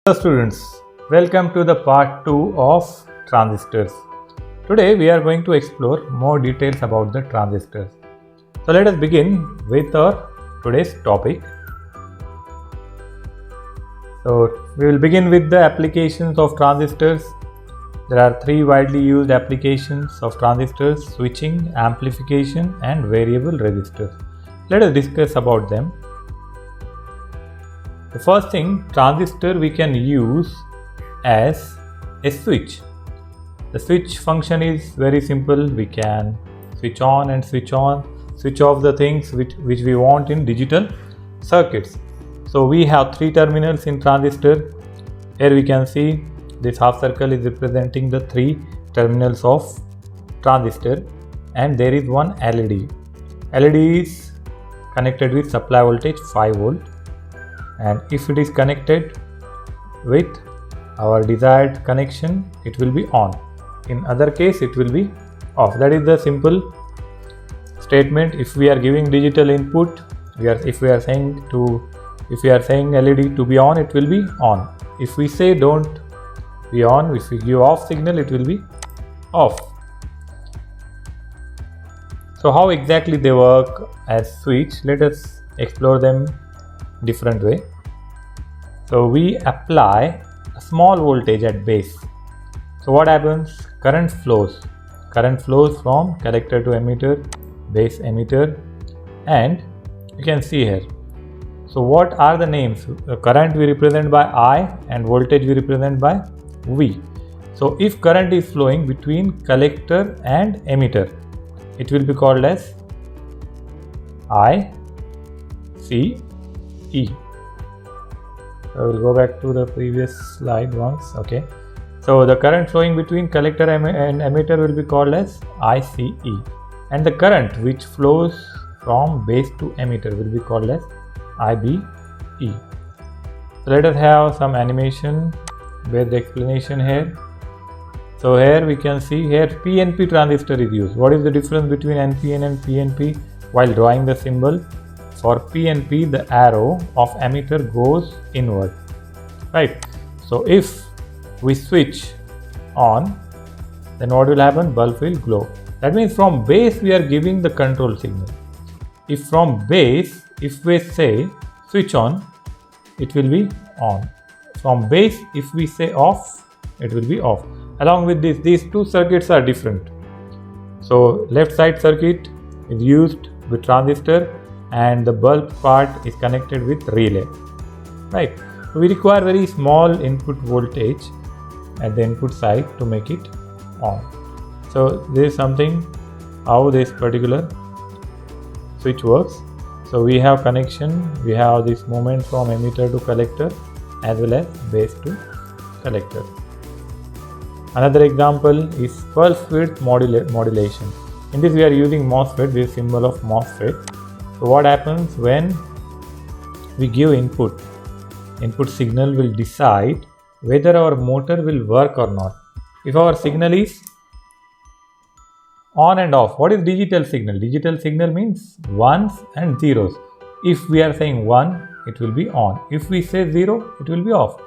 Hello students, welcome to the part 2 of transistors. Today we are going to explore more details about the transistors. So let us begin with our today's topic. So we will begin with the applications of transistors. There are three widely used applications of transistors: switching, amplification and variable resistors. Let us discuss about them. The first thing, transistor we can use as a switch. The switch function is very simple. We can switch on and switch off the things which we want in digital circuits. So we have three terminals in transistor. Here we can see this half circle is representing the three terminals of transistor, and there is one LED. LED is connected with supply voltage 5 volt. And if it is connected with our desired connection, it will be on. In other case, it will be off. That is the simple statement. If we are giving digital input, if we are saying LED to be on, it will be on. If we say don't be on, if we give off signal, it will be off. So how exactly they work as switch? Let us explore them different way. So we apply a small voltage at base. So what happens? Current flows from collector to emitter, base emitter, and you can see here. So what are the names? Current we represent by I and voltage we represent by V. So if current is flowing between collector and emitter, it will be called as ICE. I will go back to the previous slide once. Okay. So the current flowing between collector and emitter will be called as ICE, and the current which flows from base to emitter will be called as IBE. So let us have some animation with the explanation here. So here we can see here PNP transistor is used. What is the difference between NPN and PNP? While drawing the symbol, for PNP the arrow of emitter goes inward, right? So if we switch on, then what will happen? Bulb will glow. That means from base we are giving the control signal. If from base, if we say switch on, it will be on. From base, if we say off, it will be off. Along with this, these two circuits are different. So left side circuit is used with transistor, and the bulb part is connected with relay, right? So we require very small input voltage at the input side to make it on. So this is something how this particular switch works. So we have connection, we have this movement from emitter to collector as well as base to collector. Another example is pulse width modulation. In this we are using MOSFET, this symbol of MOSFET. So what happens when we give input signal will decide whether our motor will work or not. If our signal is on and off, what is digital signal? Digital signal means ones and zeros. If we are saying 1, it will be on. If we say 0, it will be off.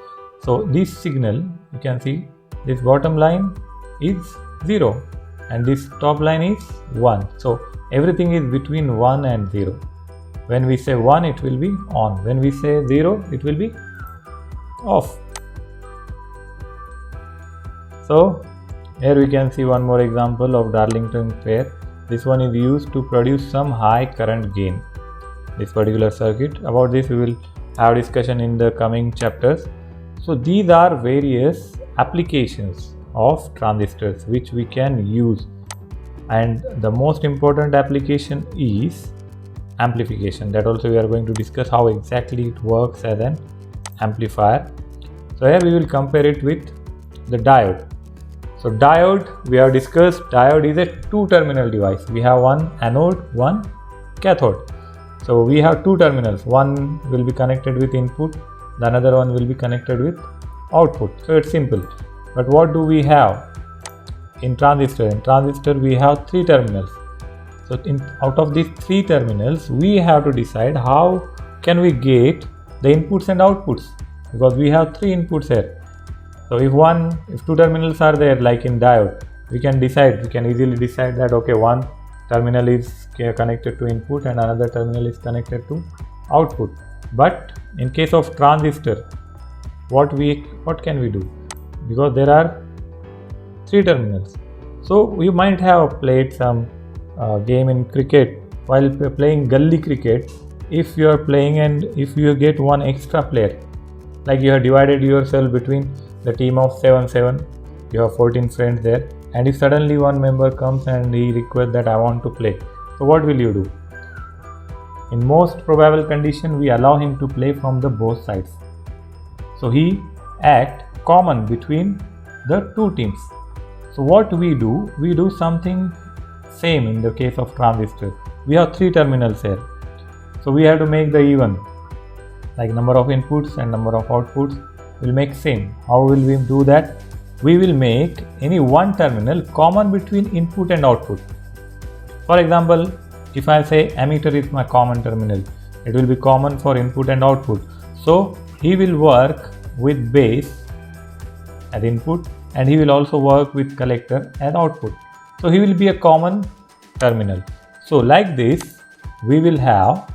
So this signal, you can see this bottom line is 0 and this top line is 1. So everything is between 1 and 0. When we say 1, it will be on. When we say 0, it will be off. So here we can see one more example of Darlington pair. This one is used to produce some high current gain. This particular circuit. About this we will have discussion in the coming chapters. So these are various applications of transistors which we can use, and the most important application is amplification. That also we are going to discuss how exactly it works as an amplifier. So here we will compare it with the diode. So diode, we have discussed, diode is a two-terminal device. We have one anode, one cathode. So we have two terminals. One will be connected with input, the another one will be connected with output. So it's simple. But what do we have in transistor? In transistor we have three terminals. So out of these three terminals, we have to decide how can we get the inputs and outputs. because we have 3 inputs here. So if 2 terminals are there, like in diode, we can easily decide that okay, one terminal is connected to input and another terminal is connected to output. But in case of transistor, what can we do? Because there are 3 terminals. So you might have played some game in cricket. While playing gully cricket, if you are playing and if you get one extra player, like you have divided yourself between the team of 7-7, you have 14 friends there, and if suddenly one member comes and he requests that I want to play, so what will you do? In most probable condition, we allow him to play from the both sides. So he act common between the 2 teams. So what we do something same in the case of transistor. We have 3 terminals here. So we have to make the even, like number of inputs and number of outputs will make same. How will we do that? We will make any one terminal common between input and output. For example, if I say emitter is my common terminal, it will be common for input and output. So he will work with base as input and he will also work with collector as output. So he will be a common terminal. So like this, we will have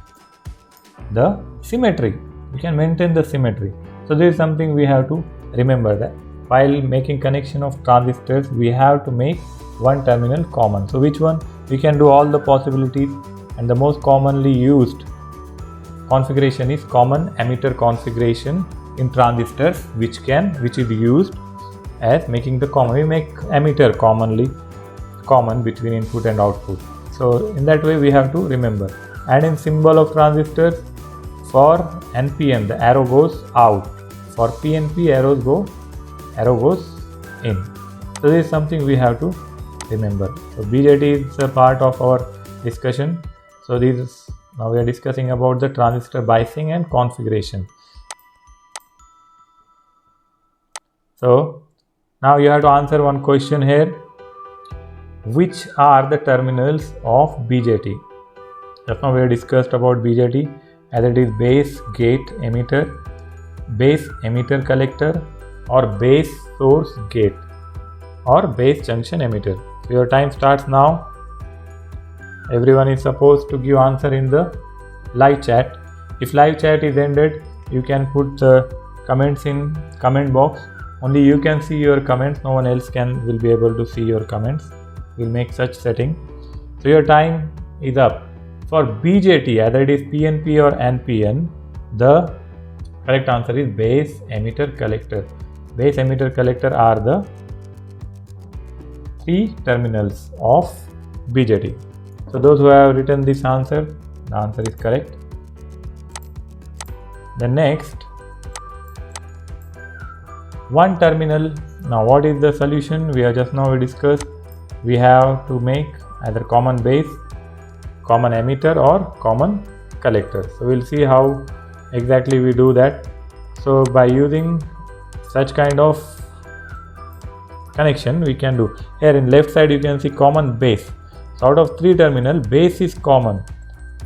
the symmetry. We can maintain the symmetry. So this is something we have to remember, that while making connection of transistors, we have to make one terminal common. So which one? We can do all the possibilities, and the most commonly used configuration is common emitter configuration in transistors, which is used as making the common. We make emitter commonly common between input and output. So in that way we have to remember. And in symbol of transistors, for NPN the arrow goes out, for PNP arrow goes in. So this is something we have to remember. So BJT is a part of our discussion. So now we are discussing about the transistor biasing and configuration. So now you have to answer one question here. Which are the terminals of BJT? Just now we have discussed about BJT, as it is base gate emitter, base emitter collector, or base source gate, or base junction emitter. So your time starts now. Everyone is supposed to give answer in the live chat. If live chat is ended, you can put the comments in comment box. Only you can see your comments, no one else will be able to see your comments. We'll make such setting. So your time is up. For BJT, either it is PNP or NPN, the correct answer is base emitter collector. Base emitter collector are the 3 terminals of BJT. So those who have written this answer, the answer is correct. The next, one terminal. Now what is the solution? We have just now discussed. We have to make either common base, common emitter, or common collector. So we'll see how exactly we do that. So by using such kind of connection, we can do. Here in left side you can see common base. So out of 3 terminal, base is common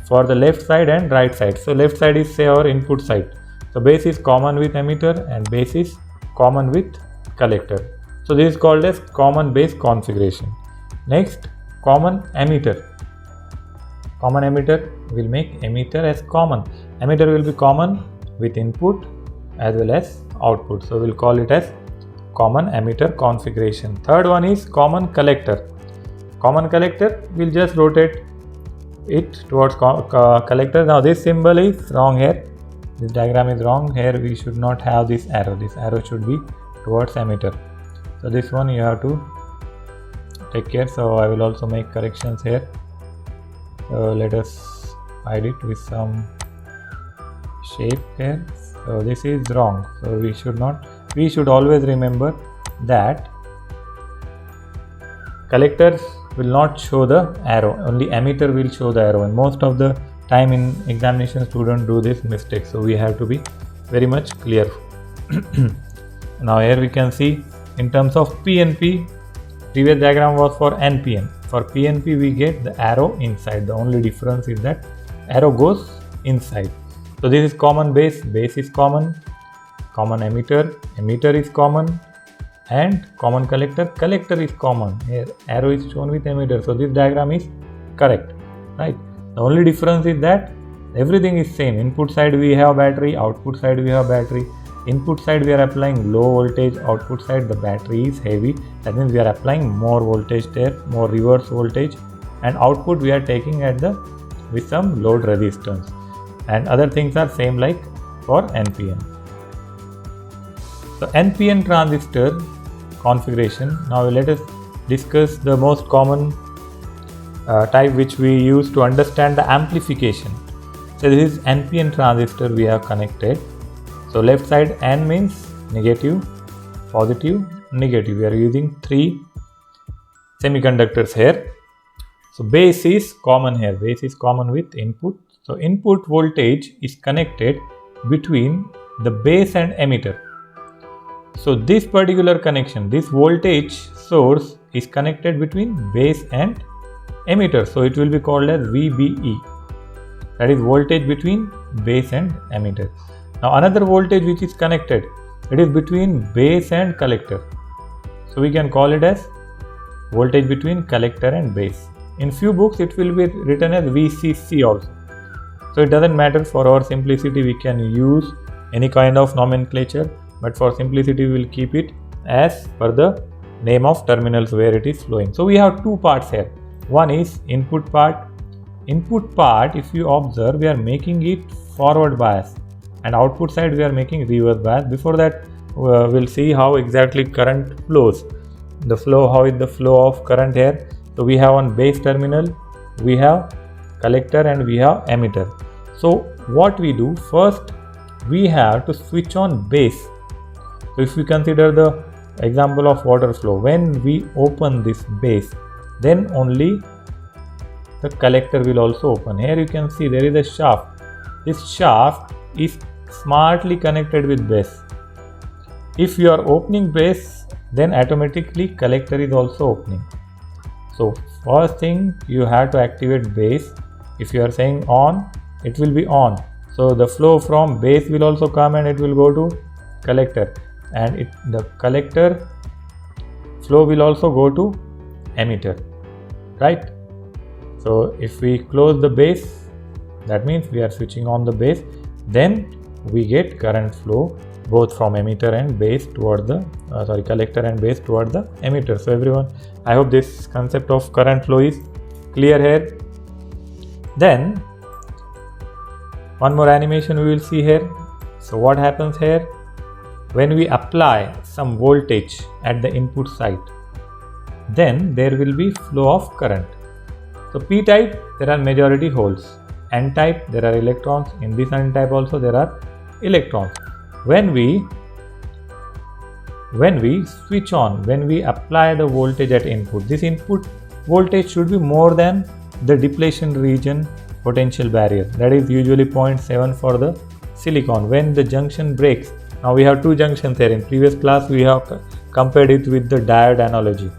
for the left side and right side. So left side is say our input side. So base is common with emitter and base is common with collector. So this is called as common base configuration. Next, common emitter. Common emitter will make emitter as common. Emitter will be common with input as well as output. So we'll call it as common emitter configuration. Third one is common collector. Common collector will just rotate it towards collector. Now this symbol is wrong here. This diagram is wrong. Here we should not have this arrow. This arrow should be towards emitter. So this one you have to take care. So I will also make corrections here. So let us hide it with some shape here. So this is wrong. So we should always remember that collectors will not show the arrow, only emitter will show the arrow, and most of the time in examination students do this mistake. So we have to be very much clear. Now here we can see in terms of PNP, previous diagram was for NPN. For PNP we get the arrow inside. The only difference is that arrow goes inside. So this is common base, base is common, common emitter is common, and common collector is common. Here arrow is shown with emitter, so this diagram is correct, right? The only difference is that everything is same. Input side we have battery, output side we have battery. Input side we are applying low voltage, output side the battery is heavy, that means we are applying more voltage there, more reverse voltage, and output we are taking at the with some load resistance, and other things are same like for NPN. So NPN transistor configuration. Now let us discuss the most common type which we use to understand the amplification. So this is NPN transistor we have connected. So left side N means negative, positive, negative. We are using 3 semiconductors here. So base is common here. Base is common with input. So input voltage is connected between the base and emitter. So this particular connection, this voltage source is connected between base and emitter. So it will be called as VBE. That is voltage between base and emitter. Now another voltage which is connected, it is between base and collector. So we can call it as voltage between collector and base. In few books it will be written as VCC also. So it doesn't matter, for our simplicity we can use any kind of nomenclature, but for simplicity we will keep it as per the name of terminals where it is flowing. So we have two parts here. One is input part. Input part, if you observe, we are making it forward bias, and output side we are making reverse bias. Before that we'll see how exactly current flows. The flow, how is the flow of current here. So we have on base terminal, we have collector and we have emitter. So what we do, first we have to switch on base. So if we consider the example of water flow, when we open this base, then only the collector will also open. Here you can see there is a shaft. This shaft is smartly connected with base. If you are opening base, then automatically collector is also opening. So first thing, you have to activate base. If you are saying on, it will be on. So the flow from base will also come and it will go to collector, and the collector flow will also go to emitter, right? So if we close the base, that means we are switching on the base, then we get current flow both from emitter and base toward the collector and base toward the emitter. So everyone, I hope this concept of current flow is clear here. Then one more animation we will see here. So what happens here, when we apply some voltage at the input side, then there will be flow of current. So P type, there are majority holes. N type, there are electrons. In this N type also there are electrons. When we switch on, when we apply the voltage at input, this input voltage should be more than the depletion region potential barrier. That is usually 0.7 for the silicon. When the junction breaks, now we have two junctions here. In previous class we have compared it with the diode analogy.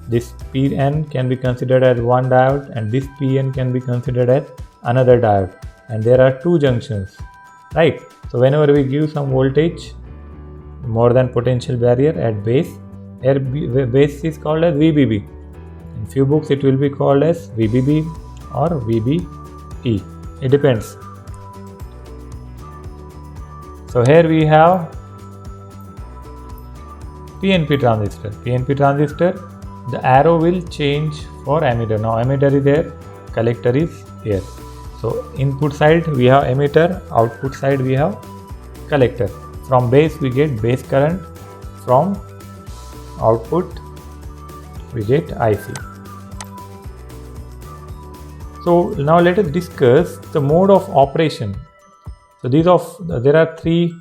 This Pn can be considered as one diode and this Pn can be considered as another diode, and there are two junctions, right? So whenever we give some voltage more than potential barrier at base, here base is called as VBB. In few books it will be called as VBB or VBE. It depends. So here we have PNP transistor. PNP transistor, the arrow will change for emitter. Now emitter is there, collector is here. So input side we have emitter, output side we have collector. From base we get base current, from output we get IC. So now let us discuss the mode of operation. So there are three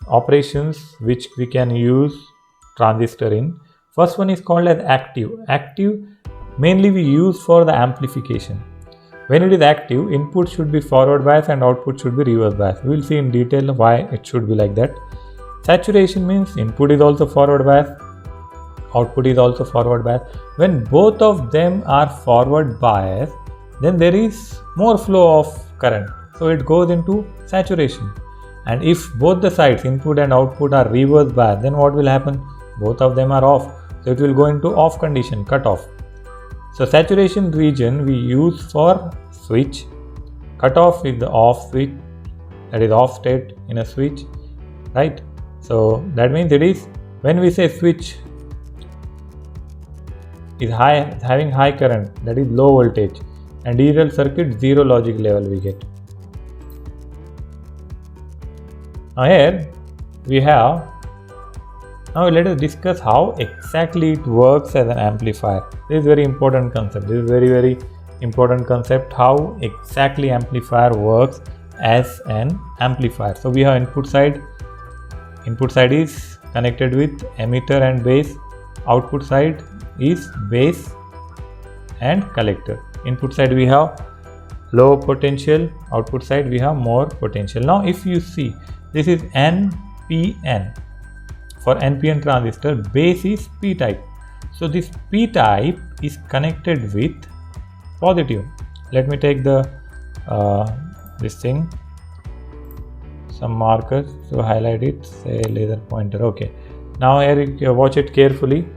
operations which we can use transistor in. First one is called as active. Active mainly we use for the amplification. When it is active, input should be forward bias and output should be reverse bias. We will see in detail why it should be like that. Saturation means input is also forward bias, output is also forward bias. When both of them are forward bias, then there is more flow of current. So it goes into saturation. And if both the sides, input and output, are reverse bias, then what will happen? Both of them are off. So it will go into off condition, cut off. So saturation region we use for switch. Cutoff is the off switch, that is off state in a switch, right? So that means it is, when we say switch is having high current, that is low voltage, and digital circuit zero logic level we get. Now here we have, now let us discuss how exactly it works as an amplifier. This is very important concept. This is very important concept, how exactly amplifier works as an amplifier. So we have input side. Input side is connected with emitter and base. Output side is base and collector. Input side we have low potential, output side we have more potential. Now if you see, this is NPN. For NPN transistor, base is P type. So this P type is connected with positive. Let me take the this thing, some markers to highlight it, say laser pointer. Okay, now here you watch it carefully.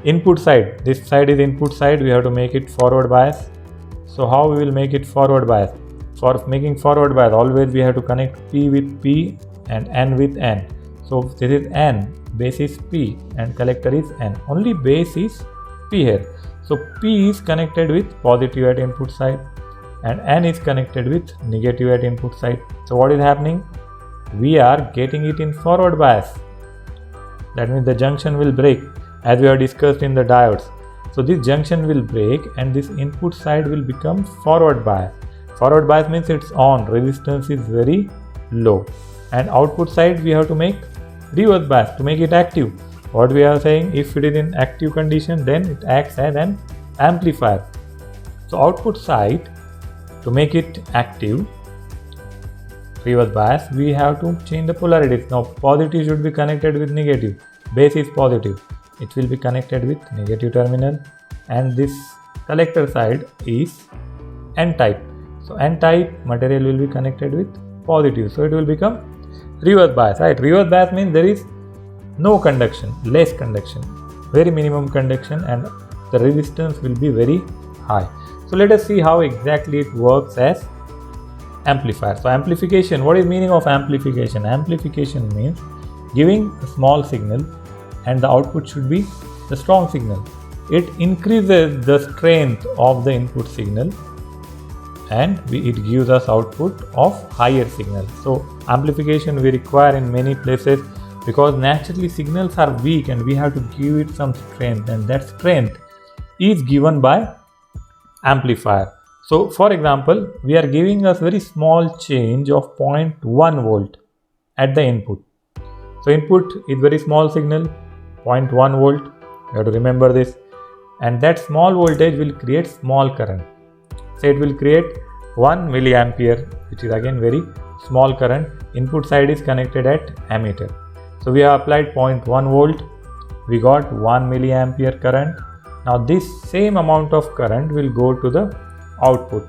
Input side, this side is input side, we have to make it forward bias. So how we will make it forward bias? For making forward bias, always we have to connect P with P and N with N. So this is N, base is P and collector is N. Only base is P here. So P is connected with positive at input side and N is connected with negative at input side. So what is happening? We are getting it in forward bias. That means the junction will break, as we have discussed in the diodes. So this junction will break and this input side will become forward bias. Forward bias means it's on, resistance is very low. And output side we have to make reverse bias to make it active. What we are saying, if it is in active condition, then it acts as an amplifier. So output side, to make it active, reverse bias, we have to change the polarities. Now positive should be connected with negative. Base is positive, it will be connected with negative terminal, and this collector side is N type. So N type material will be connected with positive. So it will become reverse bias, right? Reverse bias means there is no conduction, less conduction, very minimum conduction, and the resistance will be very high. So let us see how exactly it works as amplifier. So amplification, what is meaning of amplification? Amplification means giving a small signal and the output should be the strong signal. It increases the strength of the input signal and it gives us output of higher signal. So amplification we require in many places because naturally signals are weak and we have to give it some strength, and that strength is given by amplifier. So for example, we are giving us very small change of 0.1 volt at the input. So input is very small signal, 0.1 volt, you have to remember this, and that small voltage will create small current. So it will create 1 milliampere, which is again very small current. Input side is connected at ammeter. So we have applied 0.1 volt, we got 1 milliampere current. Now this same amount of current will go to the output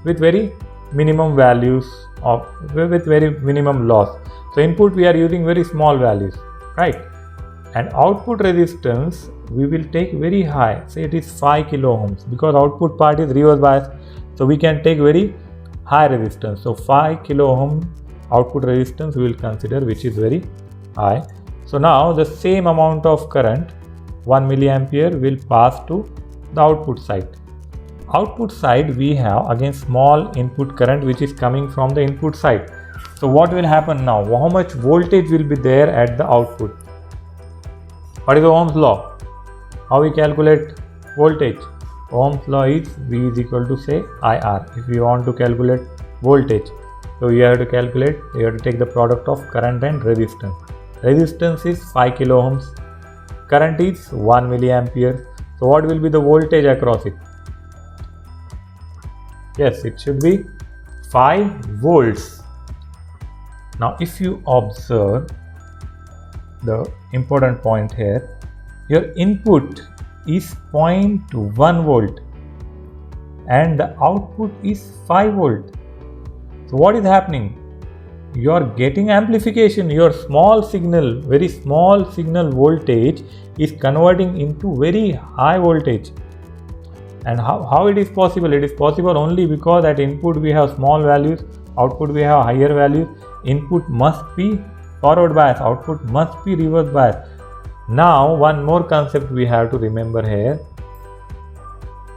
with very minimum values with very minimum loss. So input we are using very small values, right? And output resistance we will take very high, say it is 5 kilo ohms, because output part is reverse bias, so we can take very high resistance. So 5 kilo ohm output resistance we will consider, which is very high. So now the same amount of current, 1 milliampere, will pass to the output side. Output side we have again small input current which is coming from the input side. So what will happen now? How much voltage will be there at the output? What is Ohm's law? How we calculate voltage? Ohm's law is V is equal to, say, IR. If you want to calculate voltage, so you have to calculate, you have to take the product of current and resistance. Resistance is 5 kilo ohms, current is 1 milliampere. So what will be the voltage across it? Yes, it should be 5 volts. Now if you observe the important point here, your input is 0.1 volt and the output is 5 volt. So what is happening? you are getting amplification. Your small signal, very small signal voltage is converting into very high voltage. And how it is possible? It is possible only because at input we have small values, output we have higher values. Input must be forward bias, output must be reverse bias. Now one more concept we have to remember here.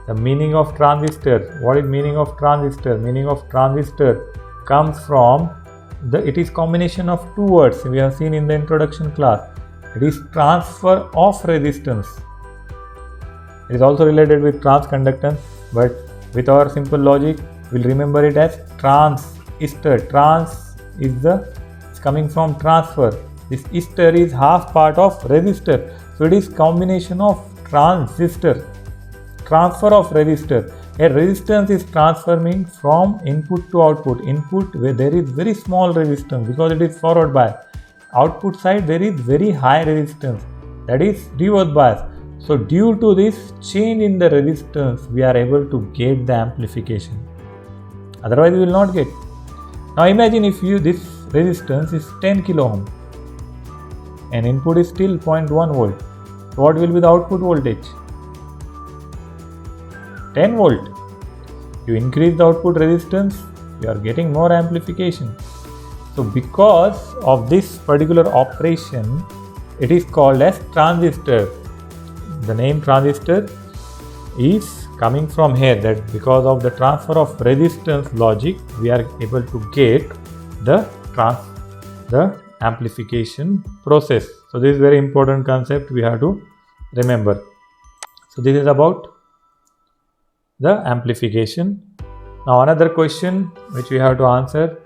The meaning of transistor. What is meaning of transistor? Meaning of transistor comes from it is combination of two words we have seen in the introduction class. It is transfer of resistance. It is also related with transconductance, but with our simple logic, we'll remember it as transistor. Trans is coming from transfer. This istor is half part of resistor. So it is combination of transistor. Transfer of resistor. A resistance is transforming from input to output. Input where there is very small resistance because it is forward bias. Output side there is very high resistance, that is reverse bias. So due to this change in the resistance, we are able to get the amplification. Otherwise we will not get. Now imagine if this resistance is 10 kilo ohm and input is still 0.1 volt. So what will be the output voltage? 10 volt. You increase the output resistance, you are getting more amplification. So because of this particular operation, it is called as transistor. The name transistor is coming from here, that because of the transfer of resistance logic, we are able to get the amplification process. So this is very important concept we have to remember. So this is about the amplification. Now another question which we have to answer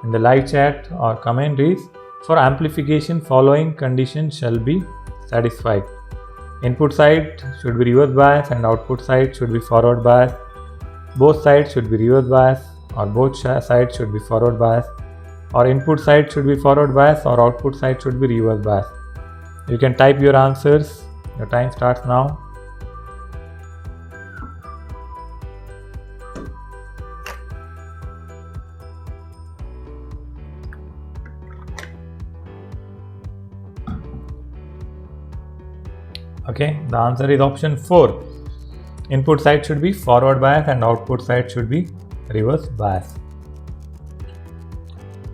in the live chat or comment is, for amplification following condition shall be satisfied. Input side should be reverse bias and output side should be forward bias. Both sides should be reverse bias or both sides should be forward bias, or input side should be forward bias or output side should be reverse bias. You can type your answers. Your time starts now. Okay, the answer is option 4. Input side should be forward bias and output side should be reverse bias.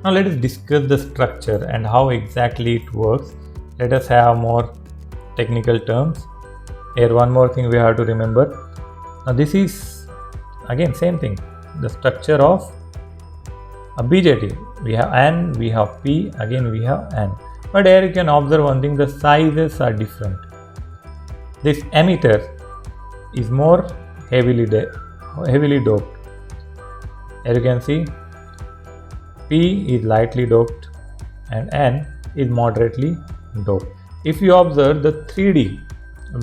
Now let us discuss the structure and how exactly it works. Let us have more technical terms. Here one more thing we have to remember. Now this is again same thing, the structure of a BJT. We have N, we have P, again we have N. But here you can observe one thing, the sizes are different. This emitter is more heavily doped. Here you can see P is lightly doped and N is moderately doped. If you observe the 3D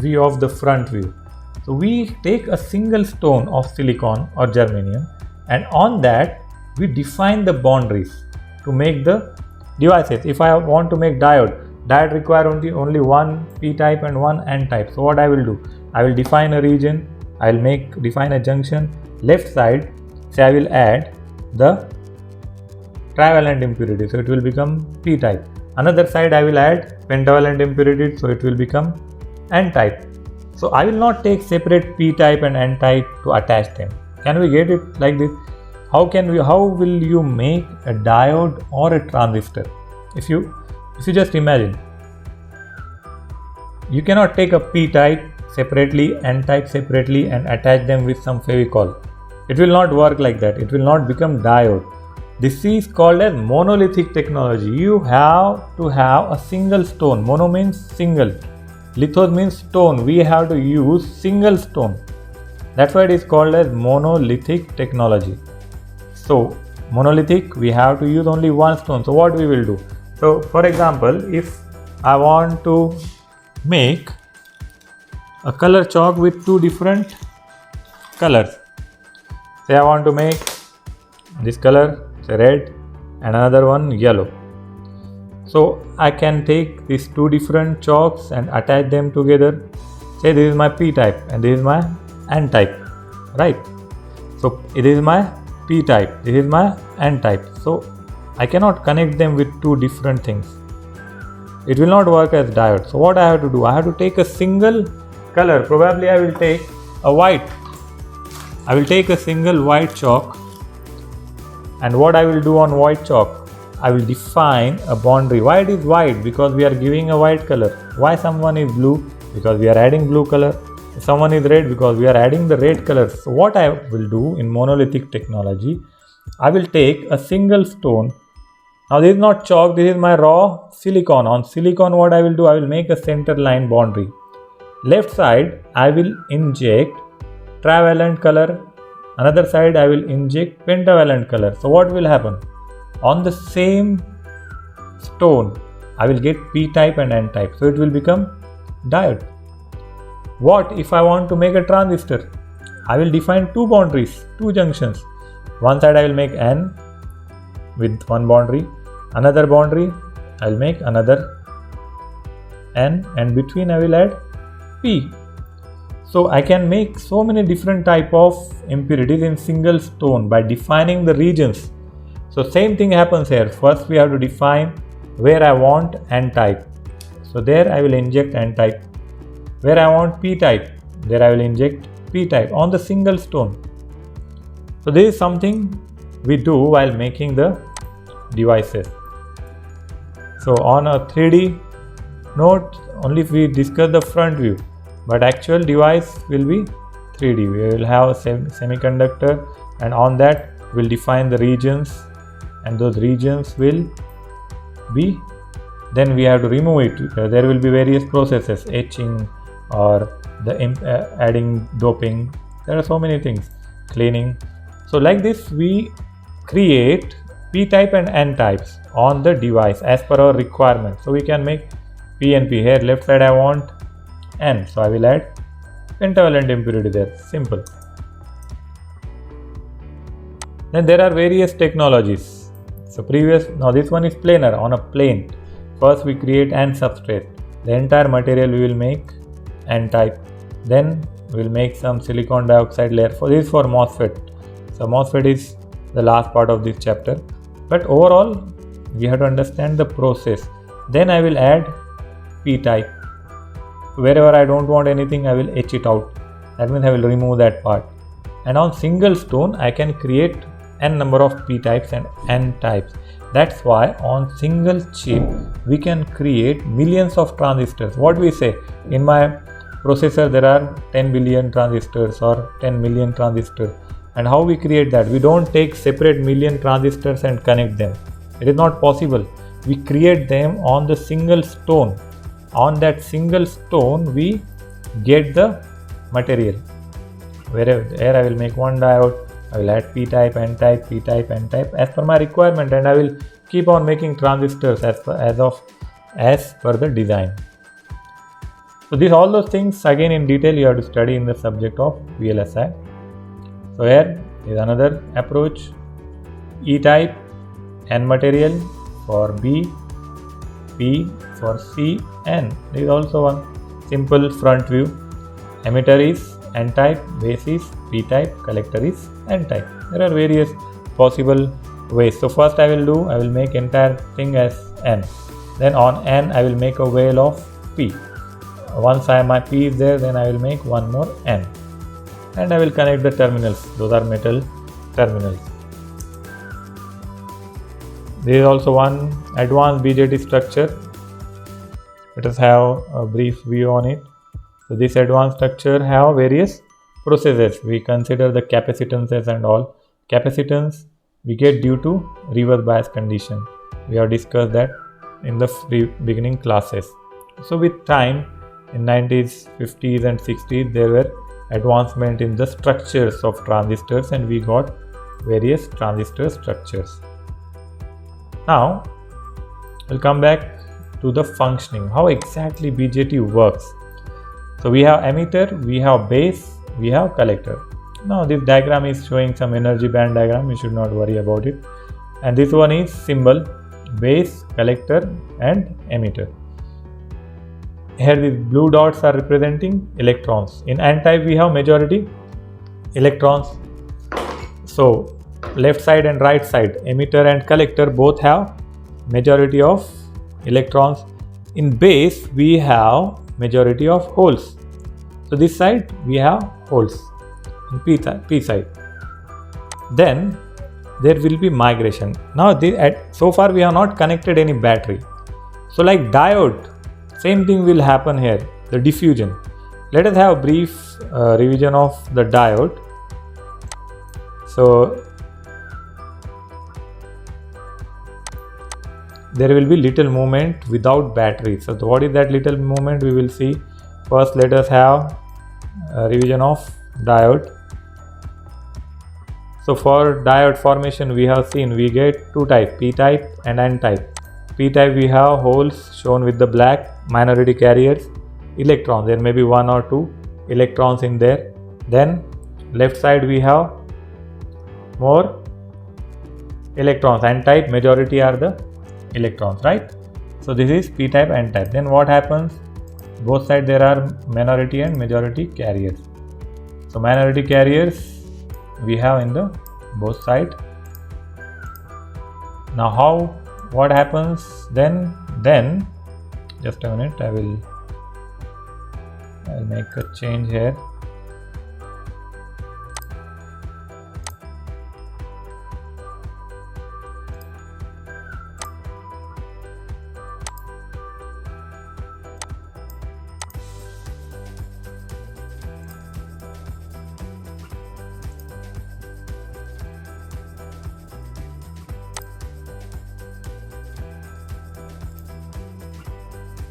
view of the front view, so we take a single stone of silicon or germanium and on that we define the boundaries to make the devices. If I want to make diode require only one P-type and one N-type. So what I will do? I will define a region, I will define a junction. Left side, say I will add the trivalent impurity, so it will become P-type. Another side I will add pentavalent impurity, so it will become N-type. So I will not take separate P-type and N-type to attach them. Can we get it like this? How will you make a diode or a transistor? If you just imagine, you cannot take a P-type separately, N-type separately and attach them with some Fevicol. It will not work like that. It will not become diode. This is called as monolithic technology. You have to have a single stone. Mono means single. Lithos means stone. We have to use single stone. That's why it is called as monolithic technology. So monolithic, we have to use only one stone. So what we will do? So for example, if I want to make a color chalk with two different colors, say I want to make this color, say red, and another one yellow. So I can take these two different chalks and attach them together. Say this is my P-type and this is my N-type, right? So it is my P-type, this is my N-type. So I cannot connect them with two different things. It will not work as diode. So what I have to do? I have to take a single color. Probably I will take a white. I will take a single white chalk. And what I will do on white chalk? I will define a boundary. Why it is white? Because we are giving a white color. Why someone is blue? Because we are adding blue color. Someone is red because we are adding the red color. So what I will do in monolithic technology, I will take a single stone. Now this is not chalk, this is my raw silicon. On silicon what I will do, I will make a center line boundary. Left side I will inject trivalent color. Another side I will inject pentavalent color. So what will happen? On the same stone I will get p type and n type. So it will become diode. What if I want to make a transistor? I will define two boundaries, two junctions. One side I will make N with one boundary. Another boundary I will make another N, and between I will add P. So I can make so many different type of impurities in single stone by defining the regions. So same thing happens here. First we have to define where I want N type. So there I will inject N type. Where I want P type, there I will inject P type on the single stone. So this is something we do while making the devices. So on a 3D note, only if we discuss the front view, but actual device will be 3D. We will have a semiconductor, and on that we'll define the regions, and those regions will be, then we have to remove it. There will be various processes, etching or the adding doping. There are so many things, cleaning. So like this we create P type and N types on the device as per our requirement. So we can make P and P. Here left side I want N, so I will add pentavalent impurity there. Simple. Then there are various technologies. So now this one is planar, on a plane. First we create N substrate. The entire material we will make N type. Then we will make some silicon dioxide layer. For this for MOSFET. So MOSFET is the last part of this chapter. But overall we have to understand the process. Then I will add P type. Wherever I don't want anything, I will etch it out. That means I will remove that part. And on single stone I can create N number of P types and N types. That's why on single chip we can create millions of transistors. What we say, in my processor there are 10 billion transistors or 10 million transistors. And how we create that? We don't take separate million transistors and connect them. It is not possible. We create them on the single stone. On that single stone we get the material. Where I will make one diode, I will add P type, N type, P type, N type as per my requirement, and I will keep on making transistors as per the design. So all those things again in detail you have to study in the subject of VLSI. So here is another approach. E type, N material for B, P for C, N. There is also one simple front view. Emitter is N type, base is P type, collector is N type. There are various possible ways. So first I will make entire thing as N. Then on N I will make a veil of P. Once my P is there, then I will make one more N. And I will connect the terminals. Those are metal terminals. There is also one advanced BJT structure. Let us have a brief view on it. So this advanced structure have various processes. We consider the capacitances and all. Capacitance we get due to reverse bias condition. We have discussed that in the beginning classes. So with time, in 90s, 50s and 60s, there were advancement in the structures of transistors, and we got various transistor structures. Now we'll come back to the functioning, how exactly BJT works. So we have emitter, we have base, we have collector. Now this diagram is showing some energy band diagram, you should not worry about it. And this one is symbol, base, collector and emitter. Here these blue dots are representing electrons. In N type we have majority electrons. So left side and right side, emitter and collector both have majority of electrons. In base we have majority of holes. So this side we have holes in P side. Then there will be migration. Now so far we have not connected any battery. So like diode, same thing will happen here, the diffusion. Let us have a brief revision of the diode. So there will be little movement without battery. So what is that little movement? We will see. First let us have a revision of diode. So for diode formation we have seen we get two types, P type and N type. P type we have holes shown with the black, minority carriers, electrons. There may be one or two electrons in there. Then left side we have more electrons. N type, majority are the electrons, right? So this is P type, N type. Then what happens? Both sides there are minority and majority carriers. So minority carriers we have in the both side. Now what happens then just a minute, I'll make a change here.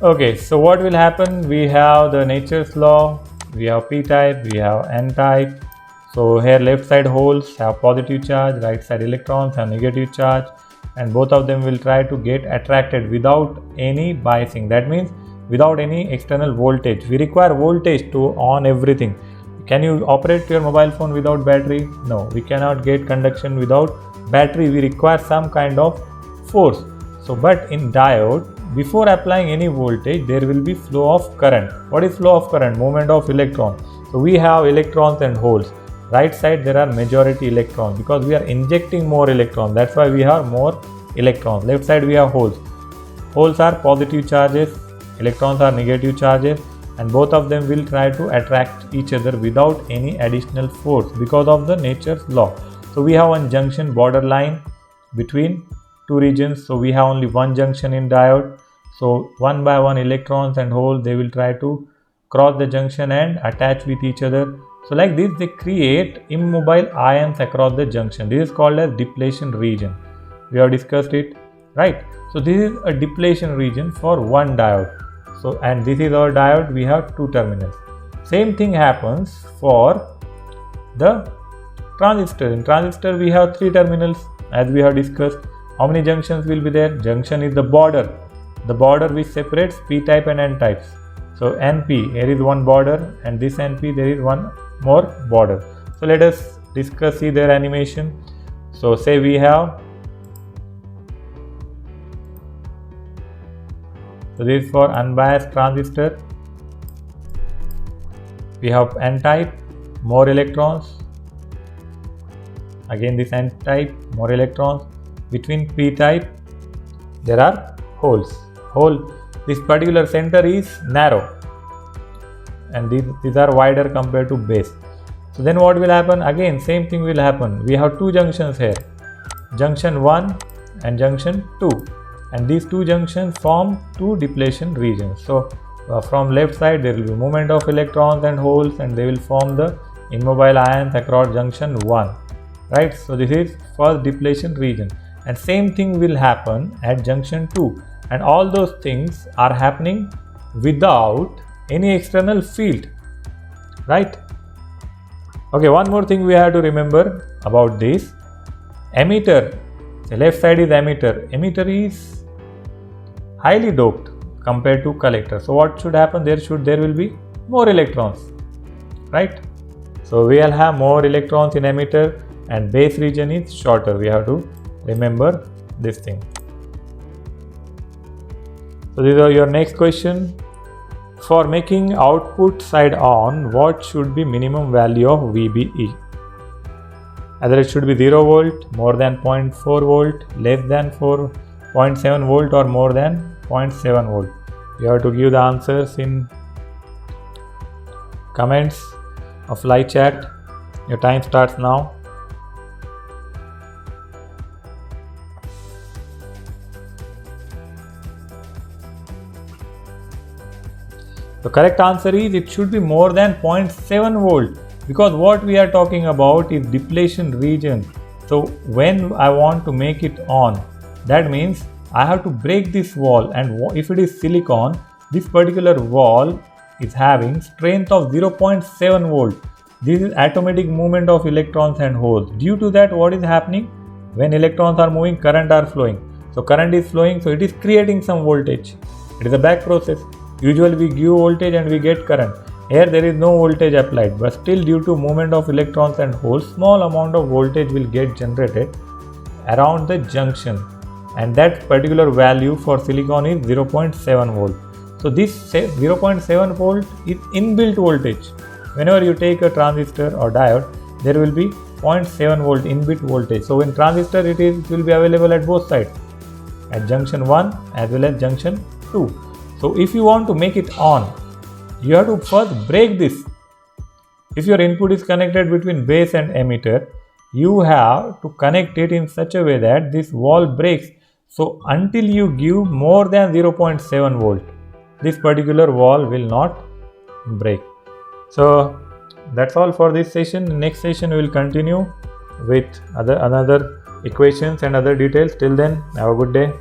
Okay, so what will happen? We have the nature's law, we have P type, we have N type. So here left side holes have positive charge, right side electrons have negative charge, and both of them will try to get attracted without any biasing. That means without any external voltage. We require voltage to on everything. Can you operate your mobile phone without battery? No, we cannot get conduction without battery. We require some kind of force. So but in diode, before applying any voltage, there will be flow of current. What is flow of current? Movement of electrons. So we have electrons and holes. Right side there are majority electrons because we are injecting more electrons. That's why we have more electrons. Left side we have holes. Holes are positive charges, electrons are negative charges, and both of them will try to attract each other without any additional force because of the nature's law. So we have one junction borderline between two regions. So we have only one junction in diode. So one by one electrons and holes, they will try to cross the junction and attach with each other. So like this they create immobile ions across the junction. This is called as depletion region. We have discussed it, right? So this is a depletion region for one diode. So and this is our diode, we have two terminals. Same thing happens for the transistor. In transistor we have three terminals as we have discussed. How many junctions will be there? Junction is the border which separates P type and N types. So NP, here is one border, and this NP there is one more border. So let us see their animation. So say we have, so this is for unbiased transistor. We have N type, more electrons. Again this N type, more electrons. Between P type there are holes. This particular center is narrow and these are wider compared to base. So then what will happen? Again same thing will happen. We have two junctions here, junction 1 and junction 2, and these two junctions form two depletion regions. So from left side there will be movement of electrons and holes, and they will form the immobile ions across junction 1, right? So this is first depletion region, and same thing will happen at junction 2. And all those things are happening without any external field, right? Okay, one more thing we have to remember about this. Emitter, the left side is emitter. Emitter is highly doped compared to collector. So what should happen? There will be more electrons, right? So we will have more electrons in emitter, and base region is shorter. We have to remember this thing. So these are your next question. For making output side on, what should be minimum value of VBE? Either it should be 0 volt, more than 0.4 volt, less than 4.7 volt, or more than 0.7 volt. You have to give the answers in comments of live chat. Your time starts now. The correct answer is it should be more than 0.7 volt, because what we are talking about is depletion region. So when I want to make it on, that means I have to break this wall, and if it is silicon, this particular wall is having strength of 0.7 volt. This is atomic movement of electrons and holes. Due to that, what is happening? When electrons are moving, current are flowing. So current is flowing, so it is creating some voltage. It is a back process. Usually we give voltage and we get current. Here there is no voltage applied, but still due to movement of electrons and holes, small amount of voltage will get generated around the junction, and that particular value for silicon is 0.7 volt. So this 0.7 volt is inbuilt voltage. Whenever you take a transistor or diode, there will be 0.7 volt inbuilt voltage. So in transistor it will be available at both sides, at junction 1 as well as junction 2. So if you want to make it on, you have to first break this. If your input is connected between base and emitter, you have to connect it in such a way that this wall breaks. So until you give more than 0.7 volt, this particular wall will not break. So that's all for this session. Next session we will continue with another equations and other details. Till then, have a good day.